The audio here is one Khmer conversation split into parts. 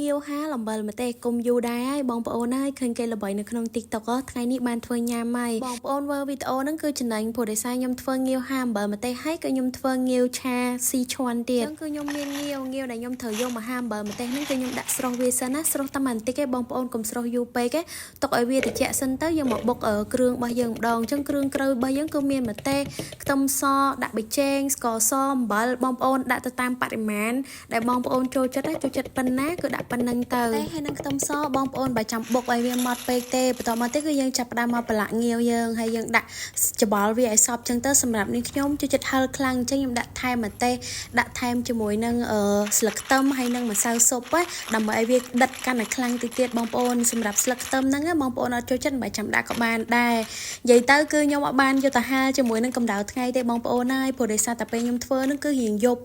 ងាវហាលំបិលម្ទេសគុំយូរដែរហើយបងប្អូនហើយឃើញគេល្បីនៅក្នុង TikTok ថ្ងៃនេះបានធ្វើញ៉ាំហើយបងប្អូនមើលវីដេអូហ្នឹងគឺចំណេញព្រោះដោយសារខ្ញុំធ្វើងាវហាអំបិលម្ទេសហើយក៏ខ្ញុំធ្វើងាវឆាស៊ីឈាន់ទៀតអញ្ចឹងគឺខ្ញុំមានងាវដែលខ្ញុំត្រូវយកមកហាអំបិលម្ទេសហ្នឹងគឺខ្ញុំដាក់ស្រុះវាសិនណាស្រុះតែបន្តិចឯងបងប្អូនកុំស្រុះយូរពេកឯងទុកឲ្យវាត្រជាក់សិនទៅយើងមកបុកគ្រឿងរបស់យើងម្ដងអញ្ចឹងគ្រឿងក្រូចរបស់យើងគឺមានម្ទេសខ្ទឹមសដាក់ប៊ីចេងស្ករសអំបិលបងប្អូនដាក់ទៅតាមបរិមាណដែលបងប្អូនចូលចិត្តប៉ុណ្ណាគឺដាក់ប៉ុណ្ណឹងទៅហើយនឹងខ្ទឹមសបងប្អូនបើចាំបុកឲ្យវាម៉ត់ពេកទេបន្តមកទៀតគឺយើងចាប់ផ្ដើមមកប្រឡាក់ងាវយើងហើយយើងដាក់ច្បល់វាឲ្យសព្វចឹងទៅសម្រាប់នេះខ្ញុំចូលចិត្តហឹរខ្លាំងអញ្ចឹងខ្ញុំដាក់ថែមម្ទេសដាក់ថែមជាមួយនឹងស្លឹកខ្ទឹមហើយនឹងម្សៅស៊ុបដើម្បីឲ្យវាដិតកាន់តែខ្លាំងតិចទៀតបងប្អូនសម្រាប់ស្លឹកខ្ទឹមហ្នឹងបងប្អូនអត់ចូលចិត្តបើចាំដាក់ក៏បានដែរនិយាយទៅគឺខ្ញុំអត់បានយកទៅហាលជាមួយនឹងកម្ដៅថ្ងៃទេបងប្អូនហើយព្រោះដោយសារតែពេលខ្ញុំធ្វើហ្នឹងគឺរៀងយប់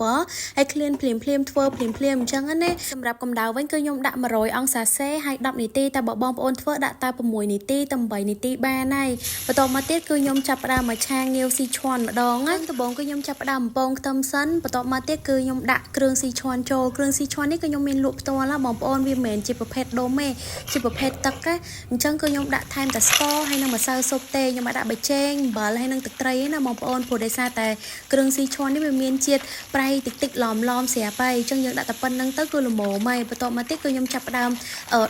ហើយឃ្លានភ្លាមធ្វើភ្លាមអញ្ចឹងណាសម្រាប់កម្ដៅវិញគឺខ្ញុំដាក់100អង្សាសេហើយ10នាទីតែបើបងប្អូនធ្វើដាក់តែ6នាទីទៅ8នាទីបានហើយបន្តមកទៀតគឺខ្ញុំចាប់ផ្ដើមមកឆាងាវស៊ីឈាន់ម្ដងណាដំបូងគឺខ្ញុំចាប់ផ្ដើមបំពងខ្ទឹមសិនបន្តមកទៀតគឺខ្ញុំដាក់គ្រឿងស៊ីឈាន់ចូលគ្រឿងស៊ីឈាន់នេះគឺខ្ញុំមានលក់ផ្ទាល់ណាបងប្អូនវាមិនមែនជាប្រភេទដុំទេជាប្រភេទទឹកណាអញ្ចឹងគឺខ្ញុំដាក់ថែមតែស្ករហើយនឹងម្សៅស៊ុបទេខ្ញុំអាចដាក់ប៊ីចេងអំបិលហើយនឹងទឹកត្រីណាបងប្អូនព្រោះដោយសារតែគ្រឿងស៊ីឈាន់នេះវាមានជាតិប្រៃតិចឡំស្រាប់ហើយអញ្ចឹងយើងដាក់តែប៉ុណ្្នឹងទៅគឺល្មមហើយបន្តមកទៀតគឺខ្ញុំចាប់ផ្ដើម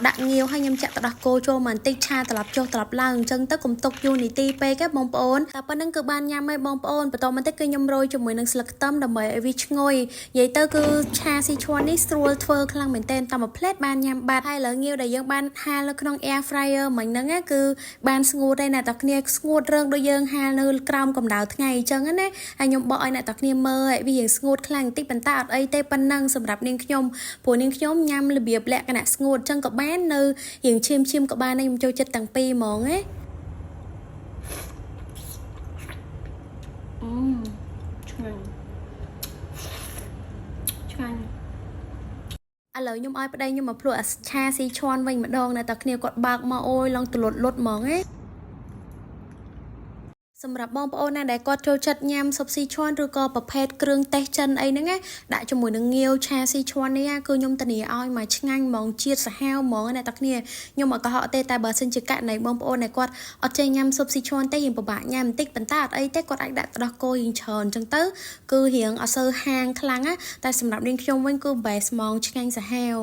ដាក់ងាវហើយខ្ញុំចាក់ទឹកដោះគោចូលបន្តិចឆាត្រឡប់ចុះត្រឡប់ឡើងអញ្ចឹងទៅកុំទុកយូរនាទីពេកទេបងប្អូនតែប៉ុណ្្នឹងគឺបានញ៉ាំហើយបងប្អូនបន្តមកទៀតគឺខ្ញុំរោយជាមួយនឹងស្លឹកខ្ទឹមដើម្បីឲ្យវាឈ្ងុយនិយាយទៅគឺឆាស៊ីឈាន់នេះស្រួលធ្វើខ្លាំងមែនទែនតែមួយផ្លែតបានញ៉ាំបាត់ហើយឥឡូវងាវដែលយើងបានហាលនៅក្នុង air fryer មិញហ្នឹងគឺបានស្ងួតហើយអ្នកទាំងគ្នាស្ងួតរឹងដូចយើងហាលនៅក្រោមកម្ដៅថ្ងៃអញ្ចឹងណាហើយខ្ញុំបកឲ្យអ្នកទាំងគ្នាមើលឲ្យវាស្ងួតខ្លាំងបន្តិចប៉ុន្តែអត់អីទេប៉ុណ្ណឹងសម្រាប់នាងខ្ញុំព្រោះនាងខ្ញុំញ៉ាំរបៀបលក្ខណៈស្ងួតអញ្ចឹងក៏បាននៅរៀងឈាមក៏បានខ្ញុំចូលចិត្តទាំងពីរហ្មងណាឆ្ងាញ់ឥឡូវខ្ញុំឲ្យប្តីខ្ញុំមកភ្លក់ឆាស៊ីឈាន់វិញម្ដងណាតើគ្នាគាត់បើកមកអូយឡងទលត់លុតហ្មងណាសម្រាប់បងប្អូនណាដែលគាត់ចូលចិត្តញ៉ាំស៊ុបស៊ីឈាន់ឬក៏ប្រភេទគ្រឿងទេសចិនអីហ្នឹងណាដាក់ជាមួយនឹងងាវឆាស៊ីឈាន់នេះគឺខ្ញុំធានាឲ្យមកឆ្ងាញ់ហ្មងជាតិសាហាវហ្មងអ្នកទាំងគ្នាខ្ញុំអត់កុហកទេតែបើសិនជាករណីបងប្អូនដែលគាត់អត់ចេះញ៉ាំស៊ុបស៊ីឈាន់ទេយើងពិបាកញ៉ាំបន្តិចប៉ុន្តែអត់អីទេគាត់អាចដាក់ទឹកដោះគោរៀងច្រើនអញ្ចឹងទៅគឺរៀងអត់សូវហាងខ្លាំងណាតែសម្រាប់នាងខ្ញុំវិញគឺ best ហ្មងឆ្ងាញ់សាហាវ